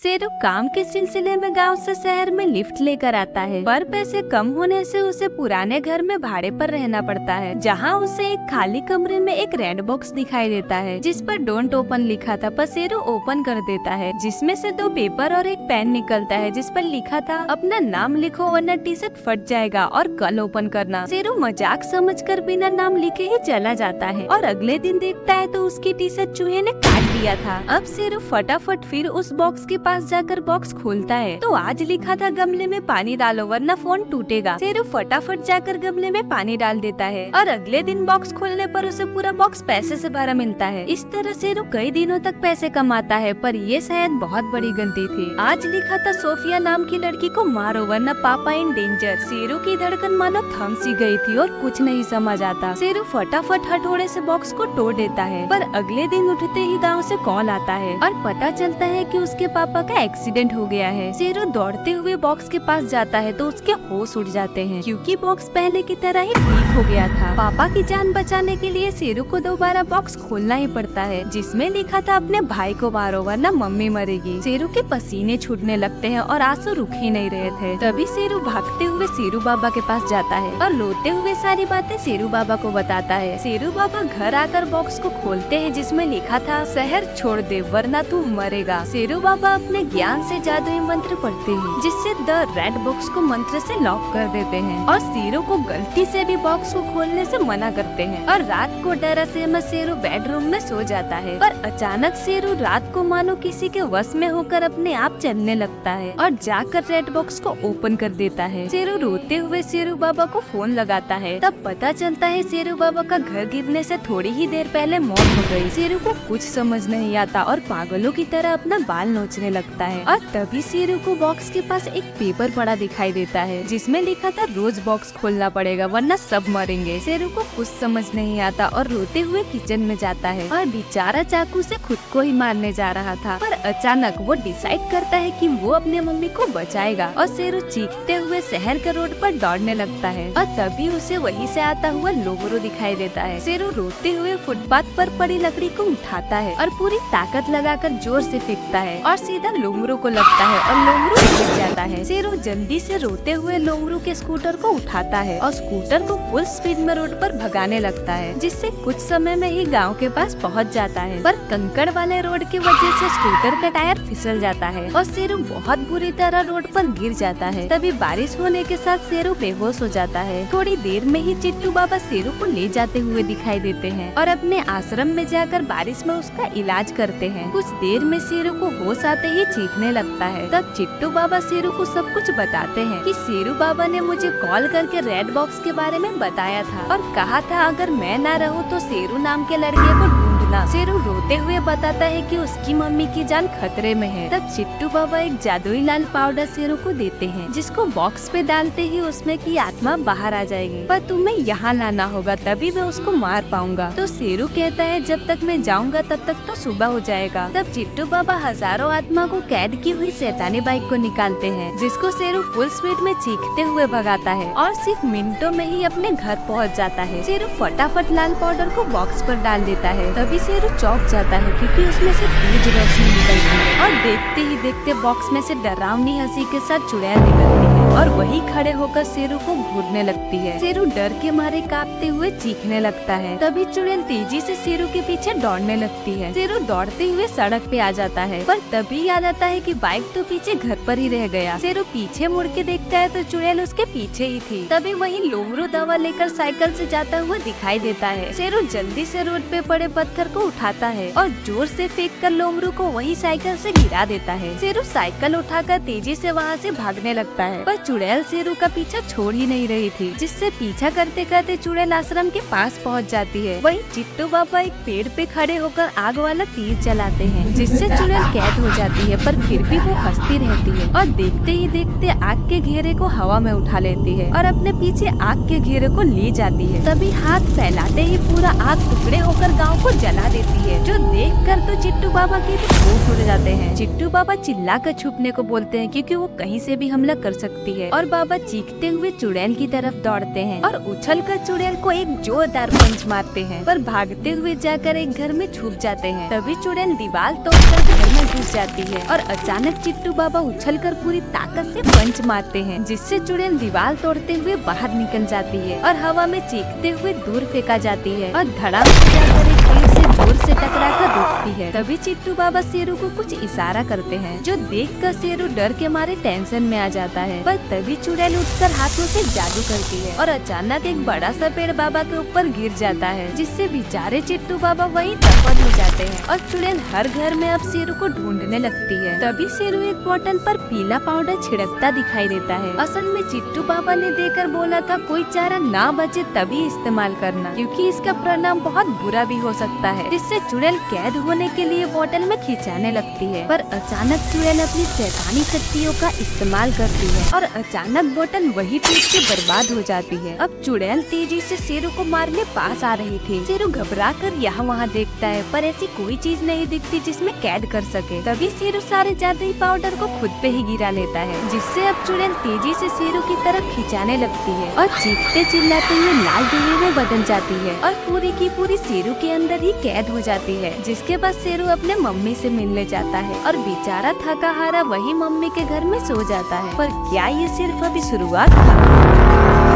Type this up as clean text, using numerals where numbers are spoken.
शेरू काम के सिलसिले में गांव से शहर में लिफ्ट लेकर आता है, पर पैसे कम होने से उसे पुराने घर में भाड़े पर रहना पड़ता है, जहां उसे एक खाली कमरे में एक रेड बॉक्स दिखाई देता है जिस पर डोंट ओपन लिखा था। पर शेरू ओपन कर देता है जिसमें से 2 पेपर और एक पेन निकलता है जिस पर लिखा था अपना नाम लिखो वरना टी शर्ट फट जाएगा और कल ओपन करना। शेरू मजाक समझकर बिना नाम लिखे ही चला जाता है और अगले दिन देखता है तो उसकी टी शर्ट चूहे ने काट दिया था। अब शेरू फटाफट फिर उस बॉक्स के पास जाकर बॉक्स खोलता है तो आज लिखा था गमले में पानी डालो वरना फोन टूटेगा। शेरू फटाफट जाकर गमले में पानी डाल देता है और अगले दिन बॉक्स खोलने पर उसे पूरा बॉक्स पैसे से भरा मिलता है। इस तरह शेरू कई दिनों तक पैसे कमाता है, पर ये शायद बहुत बड़ी गलती थी। आज लिखा था सोफिया नाम की लड़की को मारो वरना पापा इन डेंजर। शेरू की धड़कन मानो थम सी गई थी और कुछ नहीं समझ आता। शेरू फटाफट हथौड़े से बॉक्स को तोड़ देता है, पर अगले दिन उठते ही गाँव से कॉल आता है और पता चलता है कि उसके पापा का एक्सीडेंट हो गया है। शेरू दौड़ते हुए बॉक्स के पास जाता है तो उसके होश उड़ जाते हैं क्योंकि बॉक्स पहले की तरह ही ठीक हो गया था। पापा की जान बचाने के लिए शेरू को दोबारा बॉक्स खोलना ही पड़ता है जिसमें लिखा था अपने भाई को मारो वरना मम्मी मरेगी। शेरू के पसीने छूटने लगते हैं और आंसू रुक ही नहीं रहे थे। तभी शेरू भागते हुए शेरू बाबा के पास जाता है और रोते हुए सारी बातें शेरू बाबा को बताता है। शेरू बाबा घर आकर बॉक्स को खोलते हैं जिसमें लिखा था शहर छोड़ दे वरना तू मरेगा। शेरू बाबा अपने ज्ञान से जादुई मंत्र पढ़ते हैं जिससे द रेड बॉक्स को मंत्र से लॉक कर देते हैं और शेरू को गलती से भी बॉक्स को खोलने से मना करते हैं और रात को डरा सहमत शेरू बेडरूम में सो जाता है। पर अचानक शेरू रात को मानो किसी के वश में होकर अपने आप चलने लगता है और जाकर रेड बॉक्स को ओपन कर देता है। शेरू रोते हुए शेरू बाबा को फोन लगाता है, तब पता चलता है शेरू बाबा का घर गिरने से थोड़ी ही देर पहले मौत हो गई। शेरू को कुछ समझ नहीं आता और पागलों की तरह अपना बाल नोचने लगता है और तभी शेरू को बॉक्स के पास एक पेपर पड़ा दिखाई देता है जिसमें लिखा था रोज बॉक्स खोलना पड़ेगा वरना सब मरेंगे। शेरू को कुछ समझ नहीं आता और रोते हुए किचन में जाता है और बेचारा चाकू से खुद को ही मारने जा रहा था, पर अचानक वो डिसाइड करता है कि वो अपने मम्मी को बचाएगा और शेरू चीखते हुए शहर के रोड पर दौड़ने लगता है और तभी उसे वहीं से आता हुआ लोमरू दिखाई देता है। शेरू रोते हुए फुटपाथ पर पड़ी लकड़ी को उठाता है और पूरी ताकत लगाकर जोर से फेंकता है और सीधा लोमरू को लगता है और लोमरू गिर जाता है। शेरू जल्दी से रोते हुए लोमरू के स्कूटर को उठाता है और स्कूटर को फुल स्पीड में रोड पर भगाने लगता है जिससे कुछ समय में ही गांव के पास पहुंच जाता है, पर कंकड़ वाले रोड की वजह से स्कूटर का टायर फिसल जाता है और शेरू बहुत बुरी तरह रोड पर गिर जाता है। तभी बारिश होने के साथ शेरू बेहोश हो जाता है। थोड़ी देर में ही चिट्टू बाबा शेरू को ले जाते हुए दिखाई देते हैं और अपने आश्रम में जाकर बारिश में उसका इलाज करते हैं। कुछ देर में शेरू को होश आते ही चीखने लगता है। तब चिट्टू बाबा शेरू को सब कुछ बताते हैं कि शेरू बाबा ने मुझे कॉल करके रेड बॉक्स के बारे में बताया था और कहा था अगर मैं ना रहूं तो शेरू नाम के लड़के को ढूंढना। शेरू रोते हुए बताता है कि उसकी मम्मी की जान खतरे में है। तब चिट्टू बाबा एक जादुई लाल पाउडर शेरू को देते हैं जिसको बॉक्स पे डालते ही उसमें की आत्मा बाहर आ जाएगी, पर तुम्हें यहाँ लाना होगा तभी मैं उसको मार पाऊंगा। तो शेरू कहता है जब तक मैं जाऊंगा तब तक तो सुबह हो जाएगा। तब चिट्टू बाबा हजारों आत्मा को कैद की हुई शैतानी बाइक को निकालते हैं जिसको शेरू फुल स्पीड में चीखते हुए भगाता है और सिर्फ मिनटों में ही अपने घर पहुंच जाता है। शेरू फटाफट लाल पाउडर को बॉक्स पर डाल देता है। तभी शेरू चौंक जाता है क्योंकि उसमें से तेज रोशनी निकलती है और देखते ही देखते बॉक्स में से डरावनी हंसी के साथ चुड़ैल निकलती है और वही खड़े होकर शेरू को घूरने लगती है। शेरू डर के मारे कांपते हुए चीखने लगता है। तभी चुड़ैल तेजी से शेरू के पीछे दौड़ने लगती है। शेरू दौड़ते हुए सड़क पे आ जाता है, पर तभी याद आता है कि बाइक तो पीछे घर पर ही रह गया। शेरू पीछे मुड़ के देखता है तो चुड़ैल उसके पीछे ही थी। तभी वही लोमरू दवा लेकर साइकिल से जाता हुआ दिखाई देता है। शेरू जल्दी से रोड पे पड़े पत्थर को उठाता है और जोर से फेंक कर लोमरू को वही साइकिल से गिरा देता है। शेरू साइकिल उठाकर तेजी से वहाँ से भागने लगता है, पर चुड़ैल शेरू का पीछा छोड़ ही नहीं रही थी जिससे पीछा करते करते चुड़ैल आश्रम के पास पहुँच जाती है। वही चिट्टू बाबा एक पेड़ पे खड़े होकर आग वाला तीर चलाते हैं जिससे चुड़ैल कैद हो जाती है, पर फिर भी वो हंसती रहती है और देखते ही देखते आग के घेरे को हवा में उठा लेती है और अपने पीछे आग के घेरे को ले जाती है। तभी हाथ फैलाते ही पूरा आग टुकड़े होकर गाँव को जला देती है, जो देख कर तो चिट्टू बाबा के भी होश उड़ जाते हैं। चिट्टू बाबा चिल्लाकर छुपने को बोलते हैं क्योंकि वो कहीं से भी हमला कर सकते लगती है और बाबा चीखते हुए चुड़ैल की तरफ दौड़ते हैं और उछलकर चुड़ैल को एक जोरदार पंच मारते हैं, पर भागते हुए जाकर एक घर में छुप जाते हैं। तभी चुड़ैल दीवार तोड़कर घर में घुस जाती है और अचानक चिट्टू बाबा उछलकर पूरी ताकत से पंच मारते हैं, जिससे चुड़ैल दीवार तोड़ते हुए बाहर निकल जाती है और हवा में चीखते हुए दूर फेंका जाती है और धड़ाम से जाकर एक पेड़ से जोर से टकराकर रुकती है। तभी चिट्टू बाबा शेरू को कुछ इशारा करते हैं, जो देखकर शेरू डर के मारे टेंशन में आ जाता है। पर तभी चुड़ैल उठकर हाथों से जादू करती है और अचानक एक बड़ा सा पेड़ बाबा के ऊपर गिर जाता है, जिससे बेचारे चिट्टू बाबा वहीं दफन हो जाते हैं और चुड़ैल हर घर में अब शेरू को ढूंढने लगती है। तभी शेरू एक बॉटल पर पीला पाउडर छिड़कता दिखाई देता है। असल में चिट्टू बाबा ने देकर बोला था कोई चारा ना बचे तभी इस्तेमाल करना, क्योंकि इसका परिणाम बहुत बुरा भी हो सकता है, जिससे चुड़ैल कैद होने के लिए बोतल में खिंचाने लगती है। पर अचानक चुड़ैल अपनी शैतानी शक्तियों का इस्तेमाल करती है और अचानक बोतल वही टूट के बर्बाद हो जाती है। अब चुड़ैल तेजी से शेरू को मारने पास आ रही थी। शेरू घबरा कर यहाँ वहाँ देखता है, पर ऐसी कोई चीज नहीं दिखती जिसमें कैद कर सके। तभी शेरू सारे जादुई पाउडर को खुद पे ही गिरा लेता है, जिससे अब चुड़ैल तेजी से शेरू की तरफ खिंचाने लगती है और चीखते चिल्लाते हुए लाल धुएं में बदल जाती है और पूरी की पूरी शेरू के अंदर ही कैद हो जाती है। जिसके बाद शेरू अपने मम्मी से मिलने जाता है और बेचारा थका हारा वही मम्मी के घर में सो जाता है। पर क्या ये सिर्फ अभी शुरुआत था?